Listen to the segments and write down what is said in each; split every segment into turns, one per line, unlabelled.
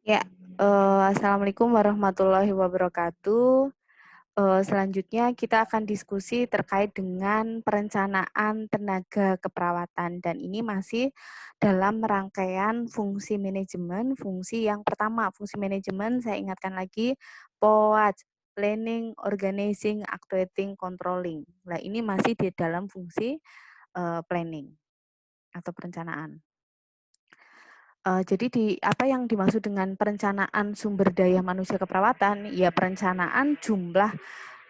Ya, Assalamualaikum warahmatullahi wabarakatuh. Selanjutnya kita akan diskusi terkait dengan perencanaan tenaga keperawatan dan ini masih dalam rangkaian fungsi manajemen. Fungsi yang pertama, fungsi manajemen saya ingatkan lagi, POAJ, planning, organizing, actuating, controlling. Nah, ini masih di dalam fungsi planning atau perencanaan. Jadi apa yang dimaksud dengan perencanaan sumber daya manusia keperawatan? Ya, perencanaan jumlah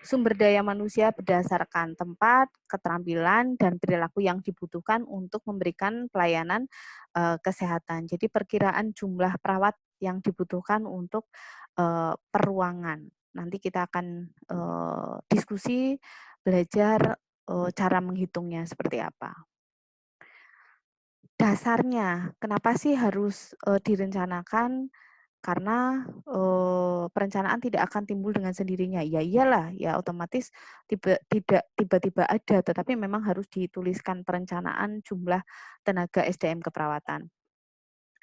sumber daya manusia berdasarkan tempat, keterampilan, dan perilaku yang dibutuhkan untuk memberikan pelayanan kesehatan. Jadi perkiraan jumlah perawat yang dibutuhkan untuk per ruangan. Nanti kita akan diskusi, belajar cara menghitungnya seperti apa. Dasarnya, kenapa sih harus direncanakan? Karena perencanaan tidak akan timbul dengan sendirinya. Ya iyalah, ya otomatis tidak tiba-tiba ada, tetapi memang harus dituliskan perencanaan jumlah tenaga SDM keperawatan.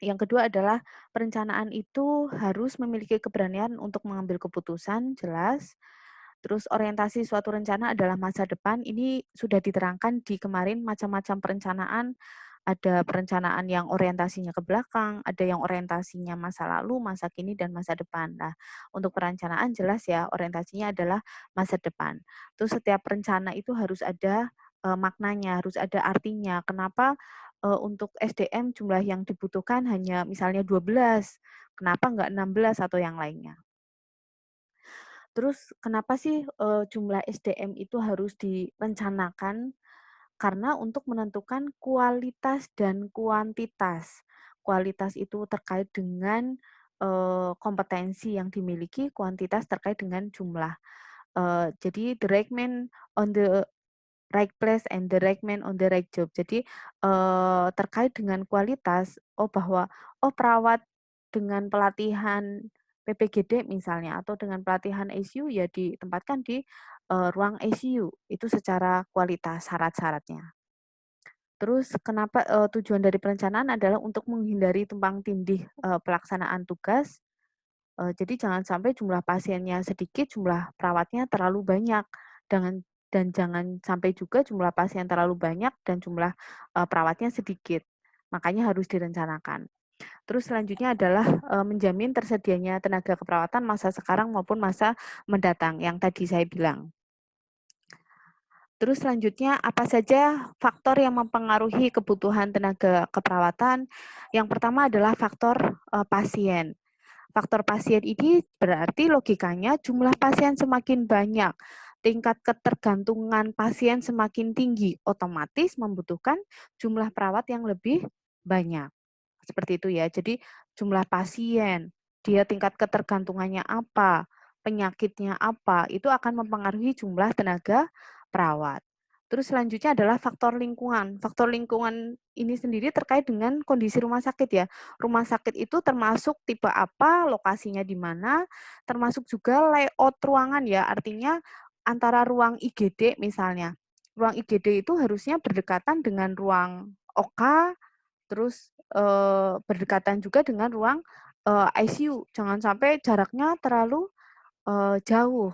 Yang kedua adalah perencanaan itu harus memiliki keberanian untuk mengambil keputusan, jelas. Terus orientasi suatu rencana adalah masa depan. Ini sudah diterangkan di kemarin macam-macam perencanaan. Ada perencanaan yang orientasinya ke belakang, ada yang orientasinya masa lalu, masa kini, dan masa depan. Nah, untuk perencanaan jelas ya, orientasinya adalah masa depan. Terus setiap rencana itu harus ada maknanya, harus ada artinya. Kenapa untuk SDM jumlah yang dibutuhkan hanya misalnya 12, kenapa enggak 16 atau yang lainnya? Terus kenapa sih jumlah SDM itu harus direncanakan? Karena untuk menentukan kualitas dan kuantitas. Kualitas itu terkait dengan kompetensi yang dimiliki, kuantitas terkait dengan jumlah. Jadi the right man on the right place and the right man on the right job. Jadi terkait dengan kualitas, bahwa perawat dengan pelatihan PPGD misalnya atau dengan pelatihan ICU ya ditempatkan di ruang ICU itu secara kualitas syarat-syaratnya. Terus kenapa tujuan dari perencanaan adalah untuk menghindari tumpang tindih pelaksanaan tugas. Jadi jangan sampai jumlah pasiennya sedikit, jumlah perawatnya terlalu banyak. Dan jangan sampai juga jumlah pasien terlalu banyak dan jumlah perawatnya sedikit. Makanya harus direncanakan. Terus selanjutnya adalah menjamin tersedianya tenaga keperawatan masa sekarang maupun masa mendatang yang tadi saya bilang. Terus selanjutnya apa saja faktor yang mempengaruhi kebutuhan tenaga keperawatan? Yang pertama adalah faktor pasien. Faktor pasien ini berarti logikanya jumlah pasien semakin banyak, tingkat ketergantungan pasien semakin tinggi, otomatis membutuhkan jumlah perawat yang lebih banyak. Seperti itu ya. Jadi jumlah pasien, dia tingkat ketergantungannya apa, penyakitnya apa, itu akan mempengaruhi jumlah tenaga perawat. Terus selanjutnya adalah faktor lingkungan. Faktor lingkungan ini sendiri terkait dengan kondisi rumah sakit ya. Rumah sakit itu termasuk tipe apa, lokasinya di mana, termasuk juga layout ruangan ya. Artinya antara ruang IGD misalnya. Ruang IGD itu harusnya berdekatan dengan ruang OK, terus berdekatan juga dengan ruang ICU. Jangan sampai jaraknya terlalu jauh.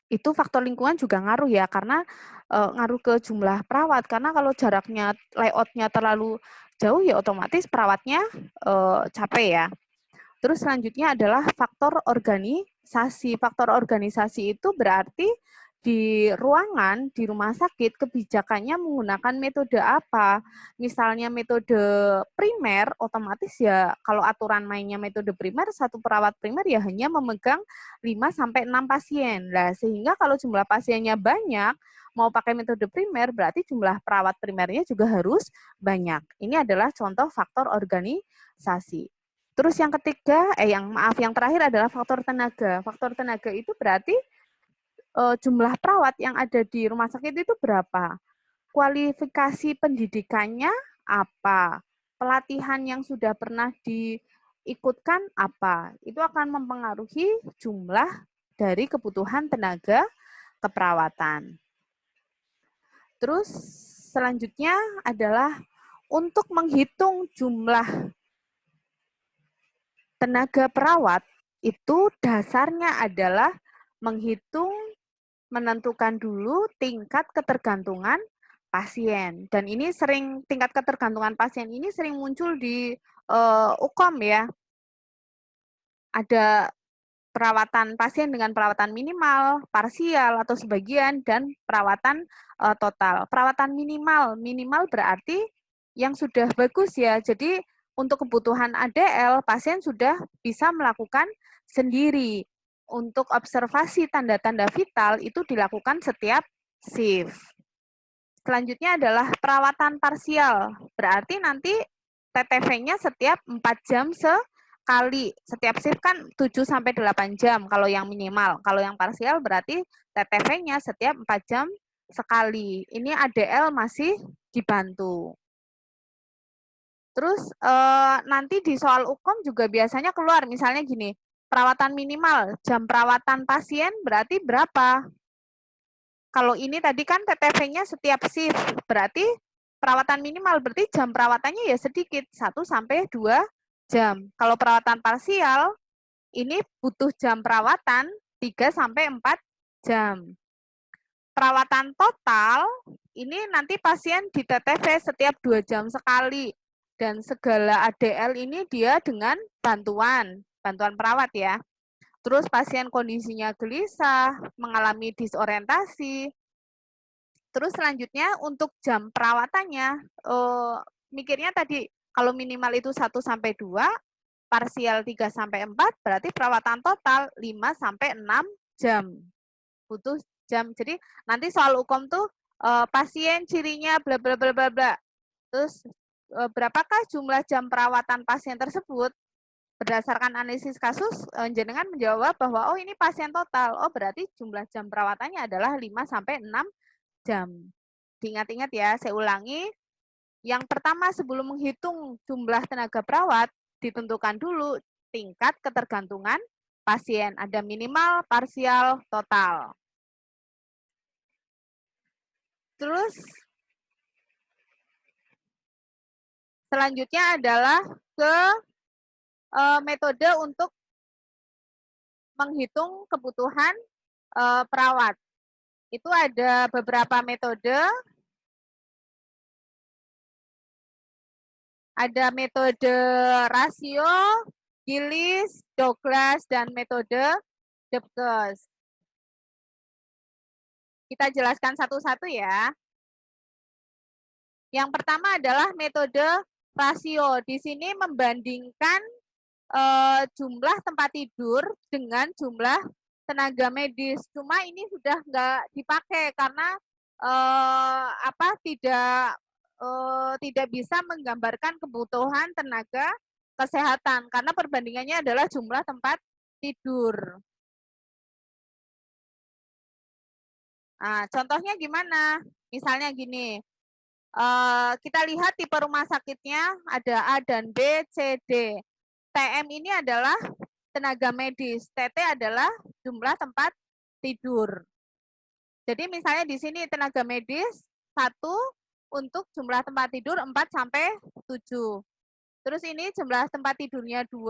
Itu faktor lingkungan juga ngaruh ya, karena ngaruh ke jumlah perawat. Karena kalau jaraknya, layoutnya terlalu jauh ya otomatis perawatnya capek ya. Terus selanjutnya adalah faktor organisasi. Faktor organisasi itu berarti di ruangan, di rumah sakit, kebijakannya menggunakan metode apa. Misalnya metode primer, otomatis ya kalau aturan mainnya metode primer, satu perawat primer ya hanya memegang 5-6 pasien. Nah, sehingga kalau jumlah pasiennya banyak, mau pakai metode primer, berarti jumlah perawat primernya juga harus banyak. Ini adalah contoh faktor organisasi. Terus yang ketiga, yang terakhir adalah faktor tenaga. Faktor tenaga itu berarti jumlah perawat yang ada di rumah sakit itu berapa? Kualifikasi pendidikannya apa? Pelatihan yang sudah pernah diikutkan apa? Itu akan mempengaruhi jumlah dari kebutuhan tenaga keperawatan. Terus selanjutnya adalah untuk menghitung jumlah tenaga perawat itu dasarnya adalah menghitung, menentukan dulu tingkat ketergantungan pasien. Dan ini sering, tingkat ketergantungan pasien ini sering muncul di UKOM ya. Ada perawatan pasien dengan perawatan minimal, parsial atau sebagian, dan perawatan total. Perawatan minimal berarti yang sudah bagus ya. Jadi untuk kebutuhan ADL, pasien sudah bisa melakukan sendiri. Untuk observasi tanda-tanda vital itu dilakukan setiap shift. Selanjutnya adalah perawatan parsial. Berarti nanti TTV-nya setiap 4 jam sekali. Setiap shift kan 7-8 jam kalau yang minimal. Kalau yang parsial berarti TTV-nya setiap 4 jam sekali. Ini ADL masih dibantu. Terus nanti di soal UKOM juga biasanya keluar, misalnya gini, perawatan minimal, jam perawatan pasien berarti berapa? Kalau ini tadi kan TTV-nya setiap shift, berarti perawatan minimal berarti jam perawatannya ya sedikit, 1-2 jam. Kalau perawatan parsial, ini butuh jam perawatan 3-4 jam. Perawatan total, ini nanti pasien di TTV setiap 2 jam sekali. Dan segala ADL ini dia dengan bantuan perawat ya. Terus pasien kondisinya gelisah, mengalami disorientasi. Terus selanjutnya untuk jam perawatannya, mikirnya tadi kalau minimal itu 1-2, parsial 3-4, berarti perawatan total 5-6 jam. Butuh jam. Jadi nanti soal UKOM tuh pasien cirinya bla bla bla bla bla. Terus berapakah jumlah jam perawatan pasien tersebut? Berdasarkan analisis kasus, jenengan menjawab bahwa oh ini pasien total. Oh berarti jumlah jam perawatannya adalah 5-6 jam. Diingat-ingat ya, saya ulangi. Yang pertama sebelum menghitung jumlah tenaga perawat, ditentukan dulu tingkat ketergantungan pasien. Ada minimal, parsial, total. Terus selanjutnya adalah ke metode untuk menghitung kebutuhan perawat. Itu ada beberapa metode. Ada metode rasio, Gillies, Douglas, dan metode Debkes. Kita jelaskan satu-satu ya. Yang pertama adalah metode rasio. Di sini membandingkan jumlah tempat tidur dengan jumlah tenaga medis. Cuma ini sudah nggak dipakai karena tidak bisa menggambarkan kebutuhan tenaga kesehatan karena perbandingannya adalah jumlah tempat tidur. Nah, contohnya gimana? Misalnya gini, kita lihat tipe rumah sakitnya ada A dan B, C, D. TM ini adalah tenaga medis, TT adalah jumlah tempat tidur. Jadi misalnya di sini tenaga medis 1 untuk jumlah tempat tidur 4-7. Terus ini jumlah tempat tidurnya 2,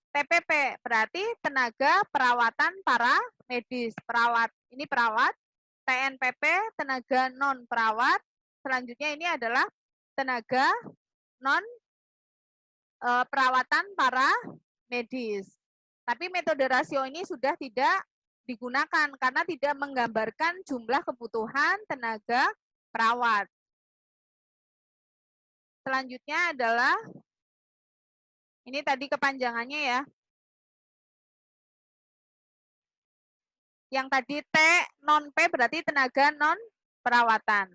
TPP berarti tenaga perawatan para medis. Perawat, ini perawat, TNPP tenaga non perawat. Selanjutnya ini adalah tenaga non perawatan para medis. Tapi metode rasio ini sudah tidak digunakan karena tidak menggambarkan jumlah kebutuhan tenaga perawat. Selanjutnya adalah ini tadi kepanjangannya ya. Yang tadi T non P berarti tenaga non perawatan.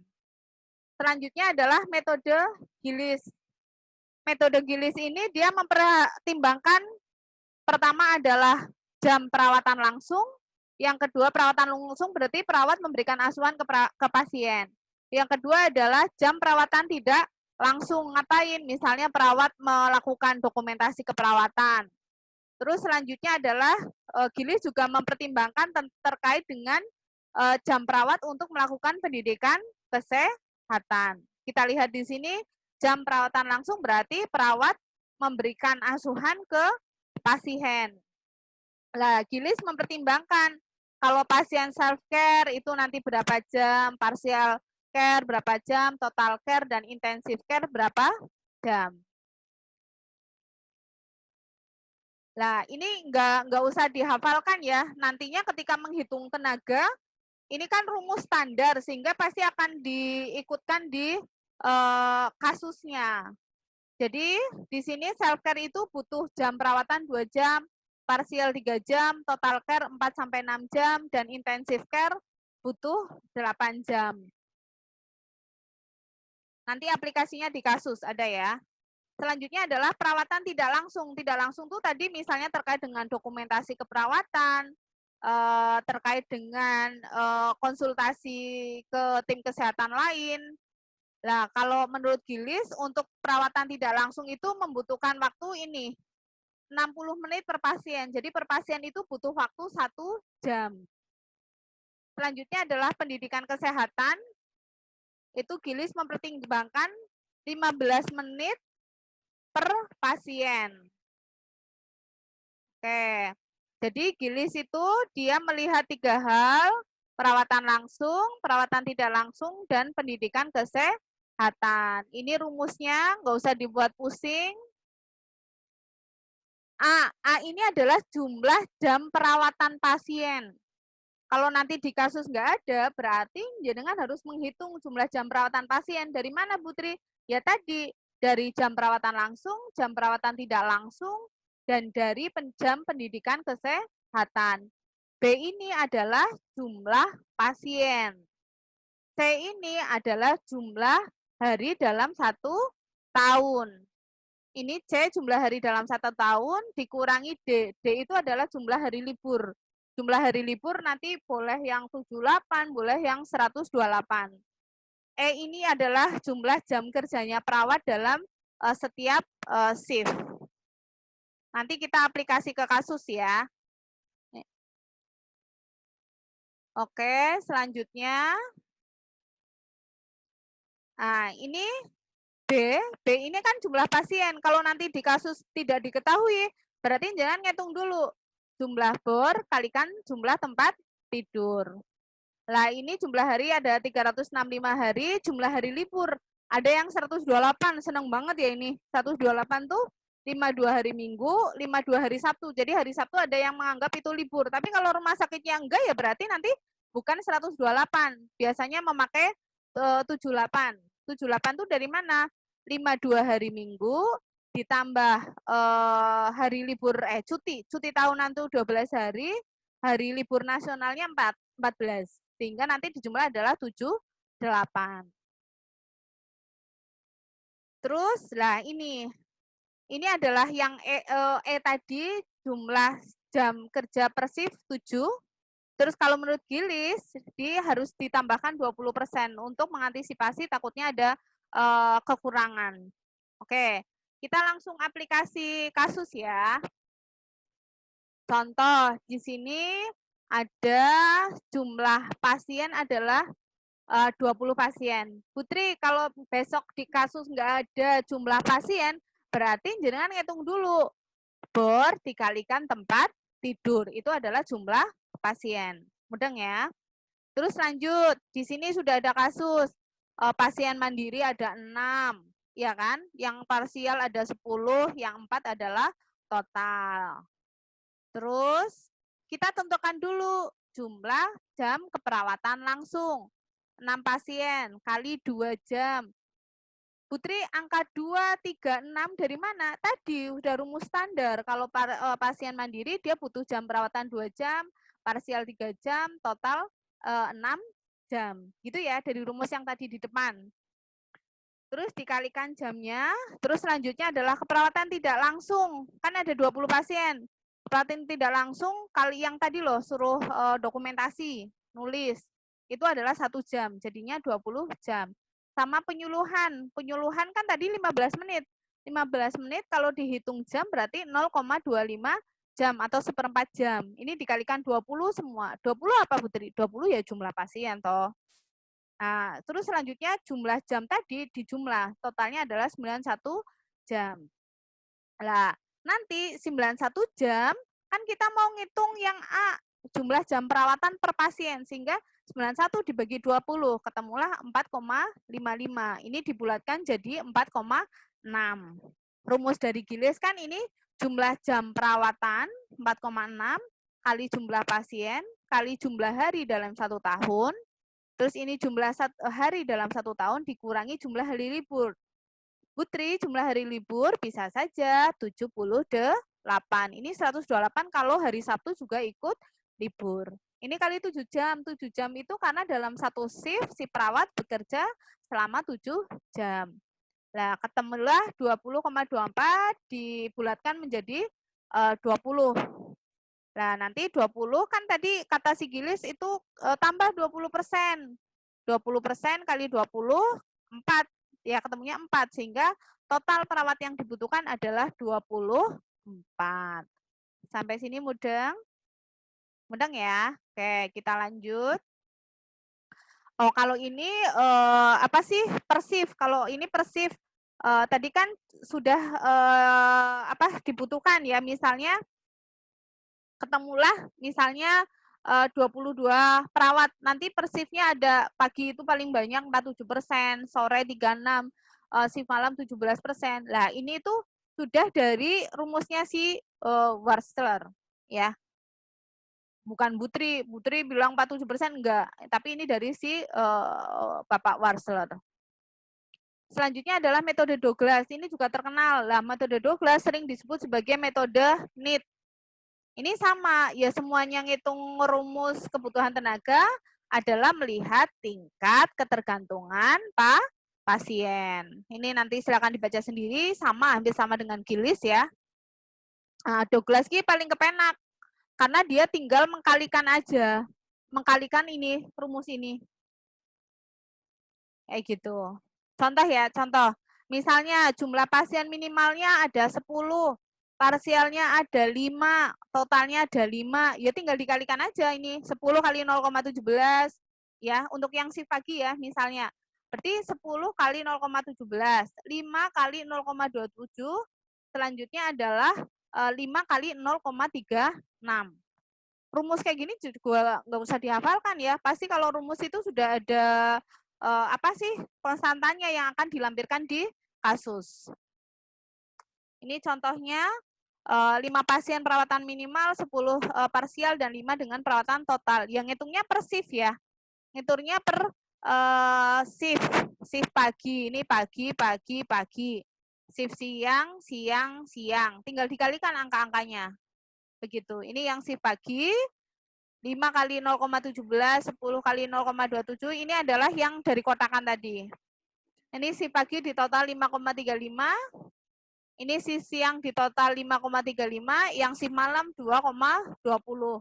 Selanjutnya adalah metode Gillies. Metode Gillies ini dia mempertimbangkan pertama adalah jam perawatan langsung, yang kedua perawatan langsung berarti perawat memberikan asuhan ke pasien. Yang kedua adalah jam perawatan tidak langsung, ngapain? Misalnya perawat melakukan dokumentasi keperawatan. Terus selanjutnya adalah Gillies juga mempertimbangkan terkait dengan jam perawat untuk melakukan pendidikan kesehatan. Kita lihat di sini jam perawatan langsung berarti perawat memberikan asuhan ke pasien. Nah, Gilis mempertimbangkan kalau pasien self-care itu nanti berapa jam, partial care berapa jam, total care, dan intensive care berapa jam. Nah, ini nggak usah dihafalkan ya. Nantinya ketika menghitung tenaga, ini kan rumus standar, sehingga pasti akan diikutkan di kasusnya. Jadi, di sini self-care itu butuh jam perawatan 2 jam, parsial 3 jam, total care 4-6 jam, dan intensive care butuh 8 jam. Nanti aplikasinya di kasus ada ya. Selanjutnya adalah perawatan tidak langsung. Tidak langsung itu tadi misalnya terkait dengan dokumentasi keperawatan, terkait dengan konsultasi ke tim kesehatan lain. Nah, kalau menurut Gilis, untuk perawatan tidak langsung itu membutuhkan waktu ini, 60 menit per pasien. Jadi per pasien itu butuh waktu 1 jam. Selanjutnya adalah pendidikan kesehatan. Itu Gilis mempertimbangkan 15 menit per pasien. Oke, jadi Gilis itu dia melihat 3 hal, perawatan langsung, perawatan tidak langsung, dan pendidikan kesehatan. Ini rumusnya, nggak usah dibuat pusing. A ini adalah jumlah jam perawatan pasien. Kalau nanti di kasus nggak ada, berarti jenengan harus menghitung jumlah jam perawatan pasien. Dari mana, Putri? Ya tadi, dari jam perawatan langsung, jam perawatan tidak langsung, dan dari jam pendidikan kesehatan. B ini adalah jumlah pasien. C ini adalah jumlah hari dalam 1 tahun. Ini C jumlah hari dalam 1 tahun dikurangi D. D itu adalah jumlah hari libur. Jumlah hari libur nanti boleh yang 78, boleh yang 128. E ini adalah jumlah jam kerjanya perawat dalam setiap shift. Nanti kita aplikasi ke kasus ya. Oke, selanjutnya. Nah, ini B ini kan jumlah pasien. Kalau nanti di kasus tidak diketahui, berarti jangan ngitung dulu. Jumlah bor kalikan jumlah tempat tidur. Nah, ini jumlah hari ada 365 hari, jumlah hari libur. Ada yang 128, seneng banget ya ini. 128 tuh 52 hari Minggu, 52 hari Sabtu. Jadi hari Sabtu ada yang menganggap itu libur. Tapi kalau rumah sakitnya enggak, ya berarti nanti bukan 128. Biasanya memakai 78. 78 tuh dari mana? 52 hari Minggu, ditambah hari libur cuti tahunan tuh 12 hari libur nasionalnya 14. Sehingga nanti dijumlah adalah 78. Terus lah ini adalah yang tadi jumlah jam kerja per shift 7. Terus kalau menurut Gilis, harus ditambahkan 20% untuk mengantisipasi takutnya ada kekurangan. Oke, kita langsung aplikasi kasus ya. Contoh, di sini ada jumlah pasien adalah 20 pasien. Putri, kalau besok di kasus nggak ada jumlah pasien, berarti jenengan ngitung dulu. Bor dikalikan tempat tidur, itu adalah jumlah pasien. Mudeng ya. Terus lanjut, di sini sudah ada kasus. Pasien mandiri ada 6, ya kan? Yang parsial ada 10, yang 4 adalah total. Terus kita tentukan dulu jumlah jam keperawatan langsung. 6 pasien kali 2 jam. Putri, angka 2, 3, 6 dari mana? Tadi udah rumus standar. Kalau pasien mandiri dia butuh jam perawatan 2 jam, parsial 3 jam, total 6 jam. Gitu ya, dari rumus yang tadi di depan. Terus dikalikan jamnya, terus selanjutnya adalah keperawatan tidak langsung. Kan ada 20 pasien. Perawatan tidak langsung, kali yang tadi loh, suruh dokumentasi, nulis. Itu adalah 1 jam, jadinya 20 jam. Sama penyuluhan. Penyuluhan kan tadi 15 menit. 15 menit kalau dihitung jam berarti 0,25 jam atau 1/4 jam. Ini dikalikan 20 semua. 20 apa, Putri? 20 ya jumlah pasien toh. Nah, terus selanjutnya jumlah jam tadi dijumlah. Totalnya adalah 91 jam. Nah, Nanti 91 jam, kan kita mau ngitung yang A, jumlah jam perawatan per pasien, sehingga 91 dibagi 20, ketemulah 4,55. Ini dibulatkan jadi 4,6. Rumus dari Giles kan ini jumlah jam perawatan 4,6 kali jumlah pasien kali jumlah hari dalam 1 tahun. Terus ini jumlah hari dalam 1 tahun dikurangi jumlah hari libur. Putri, jumlah hari libur bisa saja 78. Ini 128 kalau hari Sabtu juga ikut libur. Ini kali 7 jam. 7 jam itu karena dalam satu shift si perawat bekerja selama 7 jam. Nah, ketemulah 20,24 dibulatkan menjadi 20. Nah, nanti 20 kan tadi kata si Gilis itu tambah 20%. 20% kali 20, 4. Ya, ketemunya 4. Sehingga total perawat yang dibutuhkan adalah 24. Sampai sini mudeng? Mudeng ya? Oke, kita lanjut. Oh, kalau ini apa sih? Persif. Kalau ini persif. Tadi kan sudah apa dibutuhkan ya, misalnya ketemulah misalnya 22 perawat. Nanti persifnya ada pagi itu paling banyak 47%, sore 36%, shift malam 17%. Lah, ini itu sudah dari rumusnya si Warstler ya. Bukan Butri. Butri bilang 47% enggak, tapi ini dari si Bapak Warstler. Selanjutnya adalah metode Douglas. Ini juga terkenal. Lah, metode Douglas sering disebut sebagai metode NEAT. Ini sama, ya semuanya ngitung rumus kebutuhan tenaga adalah melihat tingkat ketergantungan pasien. Ini nanti silakan dibaca sendiri, sama, hampir sama dengan Gilis ya. Nah, Douglas ini paling kepenak, karena dia tinggal mengkalikan aja. Mengkalikan ini, rumus ini. Kayak gitu. Contoh ya, contoh. Misalnya jumlah pasien minimalnya ada 10, parsialnya ada 5, totalnya ada 5, ya tinggal dikalikan aja ini, 10 kali 0,17, ya, untuk yang shift pagi ya, misalnya. Berarti 10 kali 0,17, 5 kali 0,27, selanjutnya adalah 5 kali 0,36. Rumus kayak gini juga nggak usah dihafalkan ya, pasti kalau rumus itu sudah ada apa sih konstantannya yang akan dilampirkan di kasus. Ini contohnya 5 pasien perawatan minimal, 10 parsial, dan 5 dengan perawatan total. Yang ngitungnya per shift ya. Ngitungnya per shift. Shift pagi, ini pagi, pagi, pagi. Shift siang, siang, siang. Tinggal dikalikan angka-angkanya. Begitu. Ini yang shift pagi, 5 kali 0,17, 10 kali 0,27, ini adalah yang dari kotakan tadi. Ini si pagi di total 5,35, ini si siang di total 5,35, yang si malam 2,20.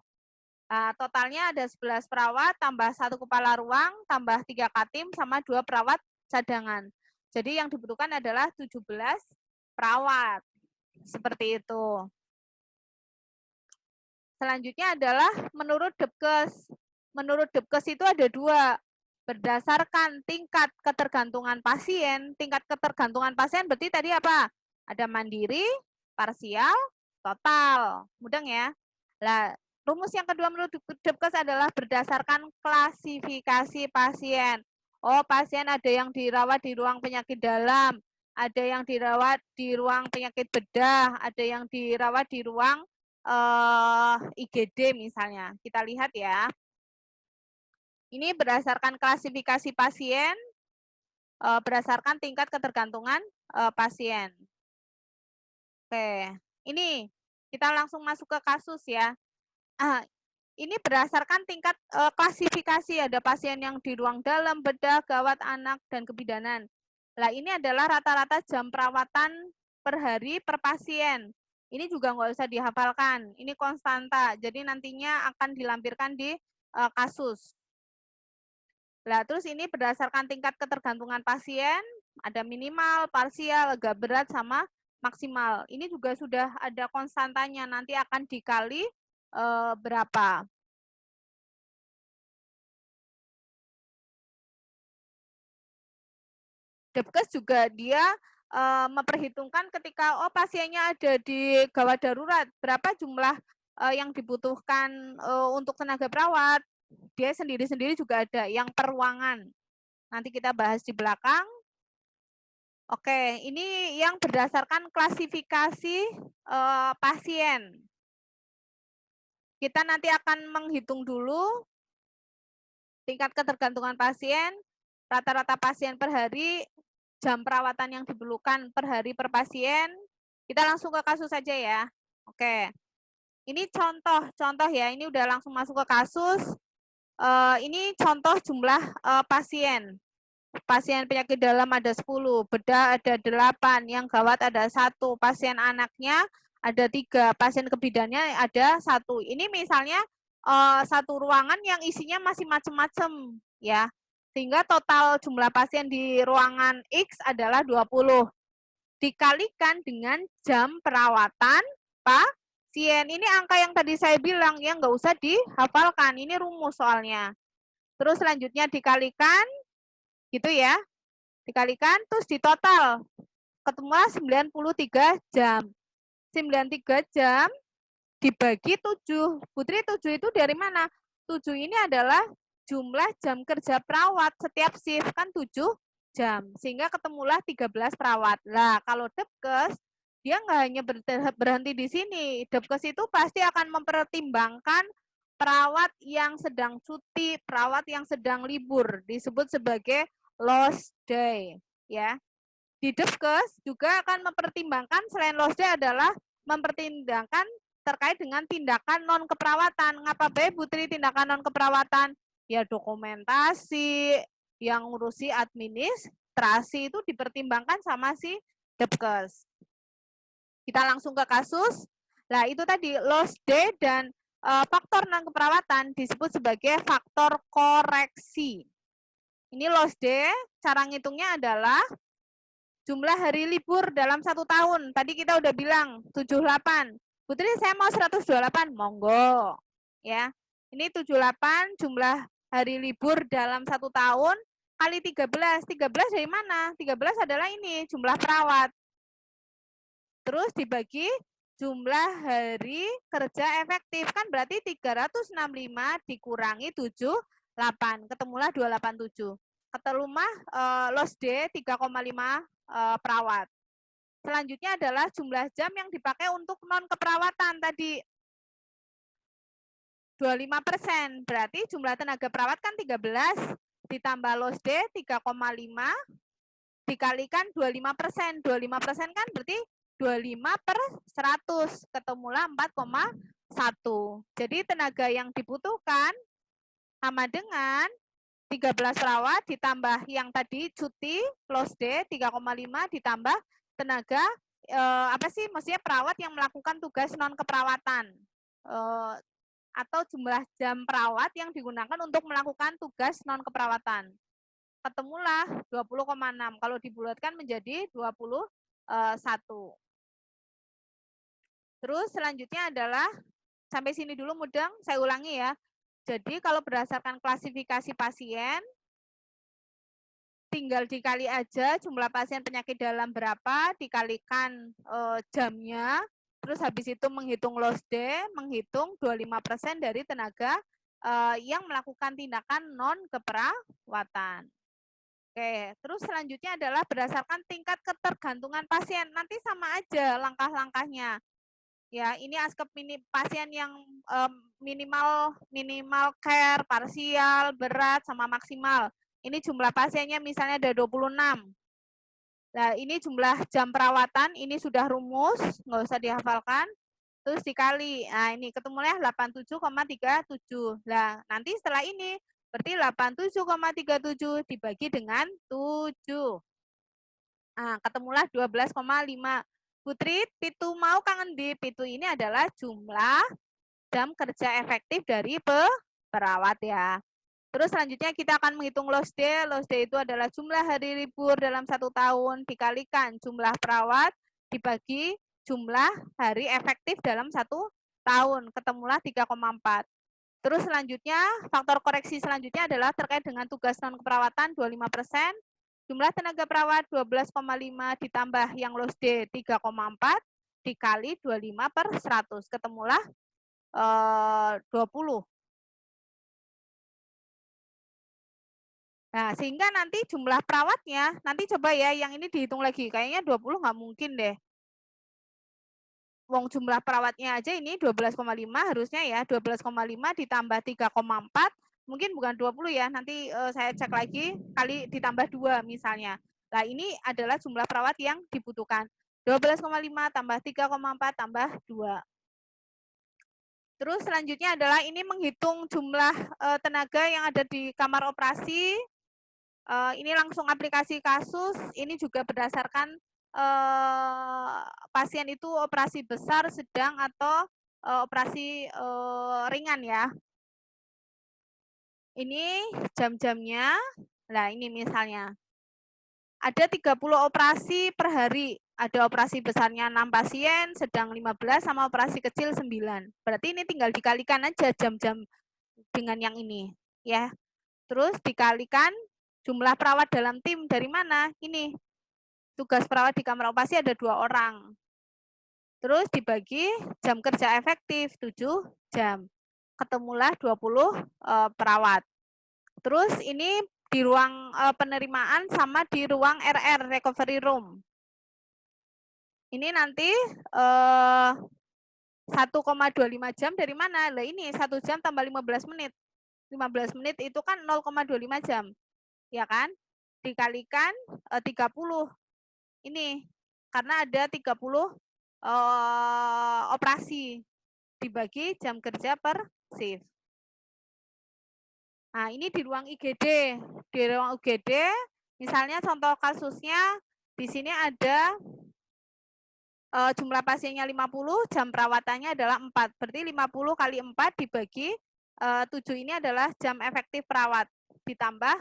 Nah, totalnya ada 11 perawat, tambah 1 kepala ruang, tambah 3 katim, sama 2 perawat cadangan. Jadi yang dibutuhkan adalah 17 perawat. Seperti itu. Selanjutnya adalah menurut Depkes. Menurut Depkes itu ada 2. Berdasarkan tingkat ketergantungan pasien. Tingkat ketergantungan pasien berarti tadi apa? Ada mandiri, parsial, total. Mudeng ya? Lah, rumus yang kedua menurut Depkes adalah berdasarkan klasifikasi pasien. Oh, pasien ada yang dirawat di ruang penyakit dalam, ada yang dirawat di ruang penyakit bedah, ada yang dirawat di ruang IGD misalnya. Kita lihat ya. Ini berdasarkan klasifikasi pasien, berdasarkan tingkat ketergantungan pasien. Oke, ini kita langsung masuk ke kasus ya. Ini berdasarkan tingkat klasifikasi, ada pasien yang di ruang dalam, bedah, gawat anak, dan kebidanan. Nah, ini adalah rata-rata jam perawatan per hari per pasien. Ini juga nggak usah dihafalkan, ini konstanta, jadi nantinya akan dilampirkan di kasus. Nah, terus ini berdasarkan tingkat ketergantungan pasien, ada minimal, parsial, agak berat, sama maksimal. Ini juga sudah ada konstantanya, nanti akan dikali berapa. Depkes juga dia memperhitungkan ketika pasiennya ada di gawat darurat, berapa jumlah yang dibutuhkan untuk tenaga perawat. Dia sendiri-sendiri juga ada yang per ruangan. Nanti kita bahas di belakang. Oke, ini yang berdasarkan klasifikasi pasien. Kita nanti akan menghitung dulu tingkat ketergantungan pasien, rata-rata pasien per hari, jam perawatan yang diperlukan per hari per pasien. Kita langsung ke kasus saja ya. Oke. Ini contoh ya. Ini udah langsung masuk ke kasus. Ini contoh jumlah pasien. Pasien penyakit dalam ada 10, bedah ada 8, yang gawat ada 1, pasien anaknya ada 3, pasien kebidannya ada 1. Ini misalnya satu ruangan yang isinya masih macam-macam ya. Sehingga total jumlah pasien di ruangan X adalah 20. Dikalikan dengan jam perawatan pasien. Ini angka yang tadi saya bilang, yang nggak usah dihafalkan. Ini rumus soalnya. Terus selanjutnya dikalikan, gitu ya. Dikalikan, terus ditotal. Ketemulah 93 jam. 93 jam dibagi 7. Putri, 7 itu dari mana? 7 ini adalah jumlah jam kerja perawat setiap shift, kan 7 jam. Sehingga ketemulah 13 perawat. Lah, kalau Depkes, dia nggak hanya berhenti di sini. Depkes itu pasti akan mempertimbangkan perawat yang sedang cuti, perawat yang sedang libur, disebut sebagai lost day. Ya, di Depkes juga akan mempertimbangkan selain lost day adalah mempertimbangkan terkait dengan tindakan non keperawatan. Ngapa baik Putri tindakan non keperawatan? Ya dokumentasi, yang ngurusi administrasi itu dipertimbangkan sama si Depkes. Kita langsung ke kasus. Nah, itu tadi lost day dan faktor non keperawatan disebut sebagai faktor koreksi. Ini lost day, cara ngitungnya adalah jumlah hari libur dalam 1 tahun. Tadi kita udah bilang 78. Putri, saya mau 128. Monggo. Ya. Ini 78 jumlah hari libur dalam 1 tahun kali 13. 13 dari mana? 13 adalah ini, jumlah perawat. Terus dibagi jumlah hari kerja efektif. Kan berarti 365 dikurangi 78. Ketemulah 287. Ketelumah lost day 3,5 perawat. Selanjutnya adalah jumlah jam yang dipakai untuk non keperawatan tadi 25%. Berarti jumlah tenaga perawat kan 13 ditambah lost day 3,5 dikalikan 25%. 25% kan berarti 25/100. Ketemulah 4,1. Jadi tenaga yang dibutuhkan sama dengan 13 perawat ditambah yang tadi cuti lost day 3,5 ditambah tenaga maksudnya perawat yang melakukan tugas non keperawatan atau jumlah jam perawat yang digunakan untuk melakukan tugas non keperawatan. Ketemulah 20,6. Kalau dibulatkan menjadi 21. Terus selanjutnya adalah sampai sini dulu mudeng, saya ulangi ya. Jadi kalau berdasarkan klasifikasi pasien, tinggal dikali aja jumlah pasien penyakit dalam berapa, dikalikan jamnya, terus habis itu menghitung lost day, menghitung 25% dari tenaga yang melakukan tindakan non keperawatan. Oke, terus selanjutnya adalah berdasarkan tingkat ketergantungan pasien. Nanti sama aja langkah-langkahnya. Ya, ini askep pasien yang minimal care, parsial, berat, sama maksimal. Ini jumlah pasiennya misalnya ada 26. Nah, ini jumlah jam perawatan, ini sudah rumus, nggak usah dihafalkan. Terus dikali, nah ini ketemunya 87,37. Nah, nanti setelah ini, berarti 87,37 dibagi dengan 7. Nah, ketemulah 12,5. Putri, pitu mau kangen di pitu ini adalah jumlah jam kerja efektif dari perawat ya. Terus selanjutnya kita akan menghitung lost day. Lost day itu adalah jumlah hari libur dalam 1 tahun dikalikan jumlah perawat dibagi jumlah hari efektif dalam 1 tahun. Ketemulah 3,4. Terus selanjutnya faktor koreksi selanjutnya adalah terkait dengan tugas non keperawatan 25%. Jumlah tenaga perawat 12,5 ditambah yang loss day 3,4 dikali 25 per 100. Ketemulah 20. Nah, sehingga nanti jumlah perawatnya, nanti coba ya yang ini dihitung lagi. Kayaknya 20 nggak mungkin deh. Wong jumlah perawatnya aja ini 12,5 harusnya ya. 12,5 ditambah 3,4 mungkin bukan 20 ya. Nanti saya cek lagi kali ditambah 2 misalnya. Nah, ini adalah jumlah perawat yang dibutuhkan. 12,5 tambah 3,4 tambah 2. Terus selanjutnya adalah ini menghitung jumlah tenaga yang ada di kamar operasi. Ini langsung aplikasi kasus. Ini juga berdasarkan pasien itu operasi besar, sedang, atau operasi ringan ya. Ini jam-jamnya. Nah, ini misalnya. Ada 30 operasi per hari. Ada operasi besarnya 6 pasien, sedang 15, sama operasi kecil 9. Berarti ini tinggal dikalikan aja jam-jam dengan yang ini. Ya. Terus dikalikan jumlah perawat dalam tim dari mana? Ini. Tugas perawat di kamar operasi ada 2 orang. Terus dibagi jam kerja efektif 7 jam. Ketemulah 20 perawat. Terus ini di ruang penerimaan sama di ruang RR, recovery room. Ini nanti 1,25 jam dari mana? Lah ini 1 jam tambah 15 menit. 15 menit itu kan 0,25 jam. Ya kan? Dikalikan 30. Ini karena ada 30 operasi dibagi jam kerja per shift. Nah, ini di ruang IGD. Di ruang UGD, misalnya contoh kasusnya, di sini ada jumlah pasiennya 50, jam perawatannya adalah 4. Berarti 50 kali 4 dibagi 7 ini adalah jam efektif perawat. Ditambah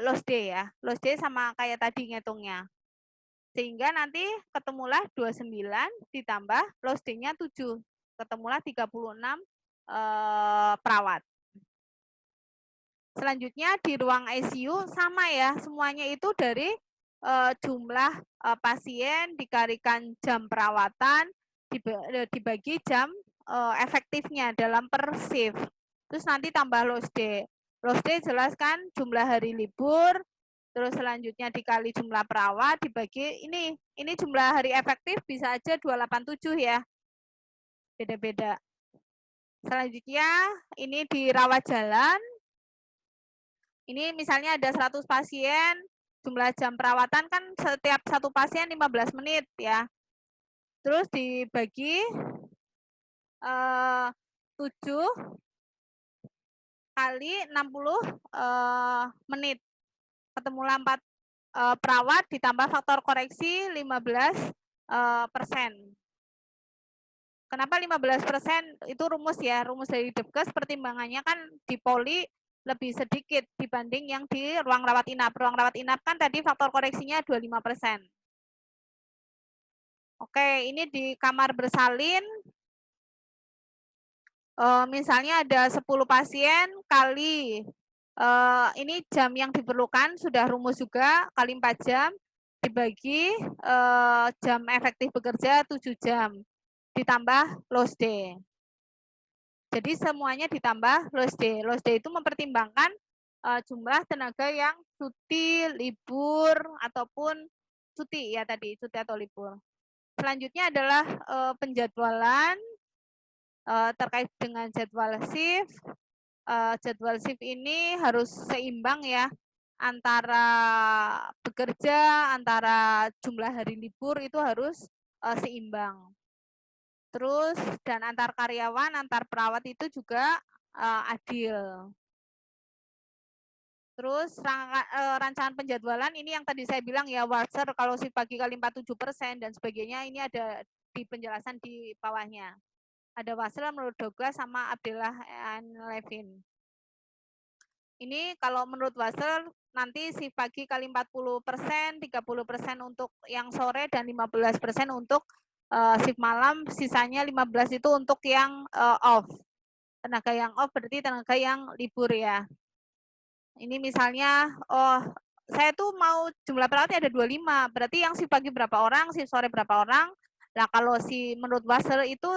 loss day ya. Loss day sama kayak tadi ngitungnya. Sehingga nanti ketemulah 29 ditambah loss day-nya 7. Ketemulah 36 perawat. Selanjutnya di ruang ICU sama ya, semuanya itu dari jumlah pasien dikalikan jam perawatan dibagi jam efektifnya dalam per shift. Terus nanti tambah loss day. Loss day jelaskan jumlah hari libur, terus selanjutnya dikali jumlah perawat dibagi ini jumlah hari efektif bisa aja 287 ya. Beda-beda. Selanjutnya ini di rawat jalan. Ini misalnya ada 100 pasien, jumlah jam perawatan kan setiap satu pasien 15 menit ya. Terus dibagi 7 kali 60 menit. Ketemulah 4 perawat ditambah faktor koreksi 15%. Kenapa 15%? Itu rumus ya, rumus dari Depkes, pertimbangannya kan di poli lebih sedikit dibanding yang di ruang rawat inap. Ruang rawat inap kan tadi faktor koreksinya 25%. Oke, ini di kamar bersalin. Misalnya ada 10 pasien kali, ini jam yang diperlukan, sudah rumus juga, kali 4 jam, dibagi jam efektif bekerja 7 jam, ditambah loss day. Jadi semuanya ditambah loss day. Loss day itu mempertimbangkan jumlah tenaga yang cuti, libur, ataupun cuti ya tadi, cuti atau libur. Selanjutnya adalah penjadwalan terkait dengan jadwal shift. Jadwal shift ini harus seimbang ya, antara bekerja, antara jumlah hari libur itu harus seimbang. Terus dan antar karyawan, antar perawat itu juga adil. Terus rancangan penjadwalan ini yang tadi saya bilang ya, Warser kalau shift pagi kali 47% dan sebagainya, ini ada di penjelasan di bawahnya. Ada Wasel menurut Douglas sama Abdullah and Levin. Ini kalau menurut Wasel nanti shift pagi kali 40%, 30% untuk yang sore dan 15% untuk shift malam, sisanya 15 itu untuk yang off. Tenaga yang off berarti tenaga yang libur ya. Ini misalnya saya tuh mau jumlah perawatnya ada 25, berarti yang shift pagi berapa orang, shift sore berapa orang. Nah, kalau menurut Wasser itu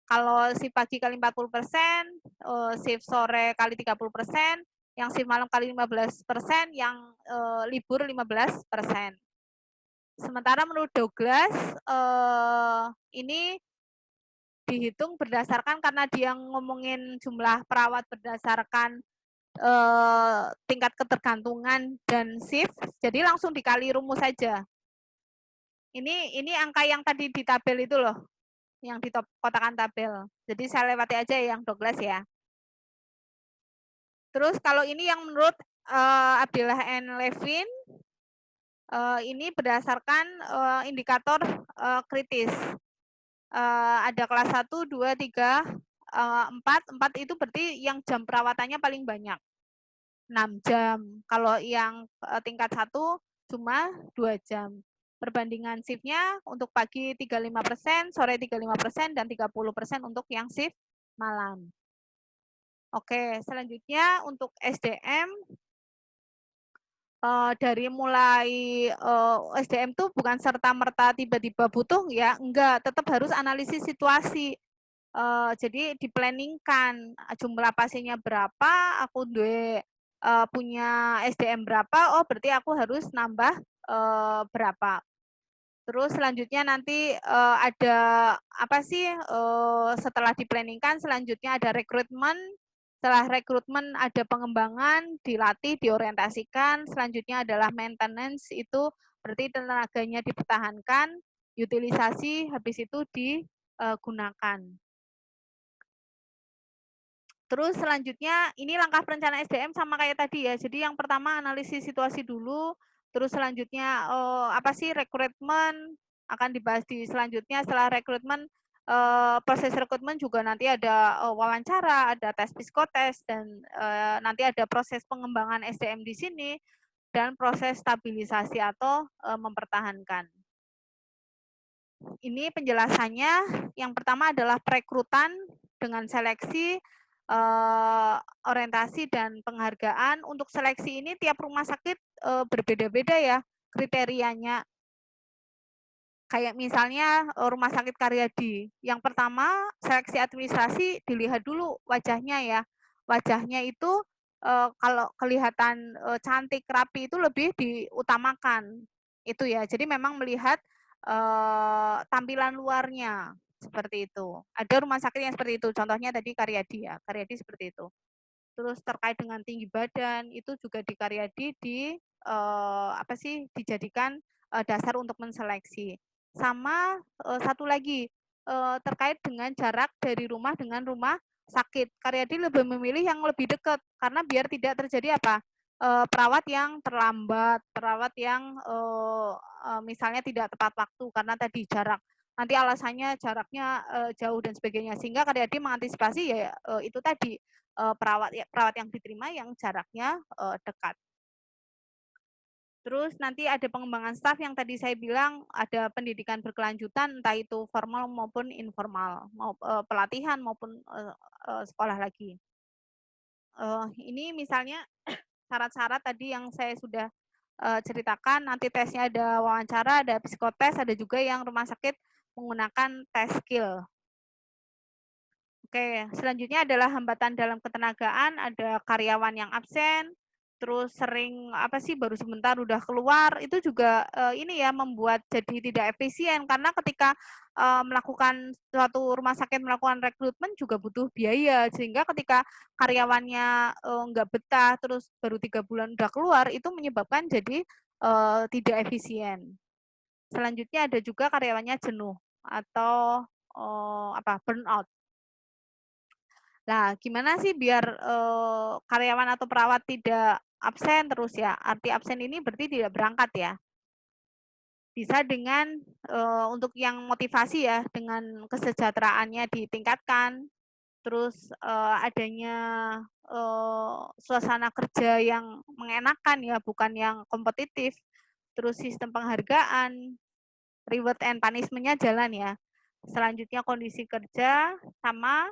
kalau shift pagi kali 40%, shift sore kali 30%, yang shift malam kali 15%, yang libur 15%. Sementara menurut Douglas, ini dihitung berdasarkan karena dia ngomongin jumlah perawat berdasarkan tingkat ketergantungan dan shift, jadi langsung dikali rumus saja. Ini angka yang tadi di tabel itu loh, yang di kotakan tabel. Jadi saya lewati aja yang Douglas ya. Terus kalau ini yang menurut Abdillah N. Levin, ini berdasarkan indikator kritis. Ada kelas 1, 2, 3, 4. 4 itu berarti yang jam perawatannya paling banyak. 6 jam. Kalau yang tingkat 1 cuma 2 jam. Perbandingan shift-nya untuk pagi 35%, sore 35%, dan 30% untuk yang shift malam. Oke, selanjutnya untuk SDM, dari mulai SDM tuh bukan serta-merta tiba-tiba butuh ya, enggak, tetap harus analisis situasi. Jadi diplanningkan jumlah pasiennya berapa, aku punya SDM berapa, oh berarti aku harus nambah berapa. Terus selanjutnya nanti ada apa sih setelah diplanningkan, selanjutnya ada rekrutmen. Setelah rekrutmen ada pengembangan, dilatih, diorientasikan. Selanjutnya adalah maintenance, itu berarti tenaganya dipertahankan, utilisasi, habis itu digunakan. Terus selanjutnya ini langkah perencanaan SDM sama kayak tadi ya. Jadi yang pertama analisis situasi dulu, terus selanjutnya apa sih rekrutmen akan dibahas di selanjutnya. Setelah rekrutmen, proses rekrutmen juga nanti ada wawancara, ada tes psikotes, dan nanti ada proses pengembangan SDM di sini dan proses stabilisasi atau mempertahankan. Ini penjelasannya. Yang pertama adalah perekrutan dengan seleksi, orientasi, dan penghargaan. Untuk seleksi ini tiap rumah sakit berbeda-beda ya kriterianya. Kayak misalnya rumah sakit Karyadi. Yang pertama seleksi administrasi dilihat dulu wajahnya ya. Wajahnya itu kalau kelihatan cantik, rapi itu lebih diutamakan. Itu ya. Jadi memang melihat tampilan luarnya seperti itu. Ada rumah sakit yang seperti itu. Contohnya tadi Karyadi ya. Karyadi seperti itu. Terus terkait dengan tinggi badan itu juga di Karyadi dijadikan dasar untuk menseleksi. Sama satu lagi terkait dengan jarak dari rumah dengan rumah sakit. Karyadi lebih memilih yang lebih dekat karena biar tidak terjadi perawat yang terlambat, perawat yang misalnya tidak tepat waktu karena tadi jarak. Nanti alasannya jaraknya jauh dan sebagainya. Sehingga Karyadi mengantisipasi ya itu tadi perawat yang diterima yang jaraknya dekat. Terus nanti ada pengembangan staf yang tadi saya bilang ada pendidikan berkelanjutan entah itu formal maupun informal, pelatihan maupun sekolah lagi. Ini misalnya syarat-syarat tadi yang saya sudah ceritakan, nanti tesnya ada wawancara, ada psikotes, ada juga yang rumah sakit menggunakan tes skill. Oke, selanjutnya adalah hambatan dalam ketenagaan, ada karyawan yang absen, terus sering baru sebentar udah keluar, itu juga ini ya membuat jadi tidak efisien karena ketika melakukan suatu rumah sakit melakukan rekrutmen juga butuh biaya, sehingga ketika karyawannya nggak betah terus baru 3 bulan udah keluar itu menyebabkan jadi tidak efisien. Selanjutnya ada juga karyawannya jenuh atau burnout. Nah, gimana sih biar karyawan atau perawat tidak absen terus ya? Arti absen ini berarti tidak berangkat ya. Bisa dengan untuk yang motivasi ya, dengan kesejahteraannya ditingkatkan, terus adanya suasana kerja yang mengenakan ya, bukan yang kompetitif, terus sistem penghargaan, reward and punishment-nya jalan ya. Selanjutnya kondisi kerja sama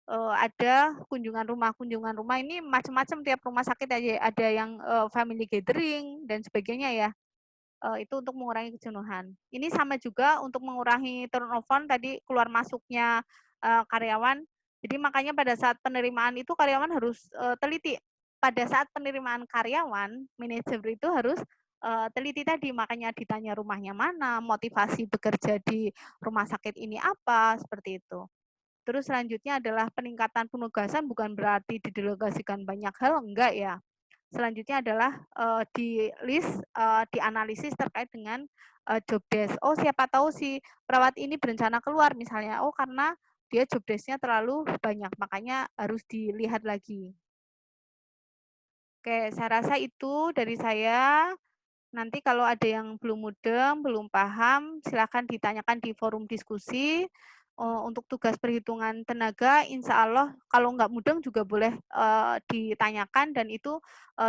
ada kunjungan rumah ini macam-macam tiap rumah sakit aja, ada yang, family gathering dan sebagainya ya. Itu untuk mengurangi kejenuhan. Ini sama juga untuk mengurangi turnover tadi keluar masuknya, karyawan. Jadi makanya pada saat penerimaan itu karyawan harus, teliti. Pada saat penerimaan karyawan, manajer itu harus, teliti tadi, makanya ditanya rumahnya mana, motivasi bekerja di rumah sakit ini apa, seperti itu. Terus selanjutnya adalah peningkatan penugasan bukan berarti didelegasikan banyak hal, enggak ya. Selanjutnya adalah, di-list, dianalisis terkait dengan, job desk. Oh, siapa tahu si perawat ini berencana keluar misalnya, oh karena dia job desk-nya terlalu banyak, makanya harus dilihat lagi. Oke, saya rasa itu dari saya. Nanti kalau ada yang belum mudeng, belum paham, silakan ditanyakan di forum diskusi. Untuk tugas perhitungan tenaga, insya Allah kalau nggak mudeng juga boleh ditanyakan dan itu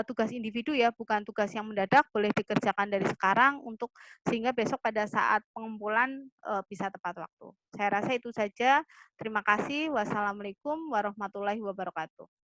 tugas individu ya, bukan tugas yang mendadak, boleh dikerjakan dari sekarang untuk sehingga besok pada saat pengumpulan bisa tepat waktu. Saya rasa itu saja. Terima kasih. Wassalamualaikum warahmatullahi wabarakatuh.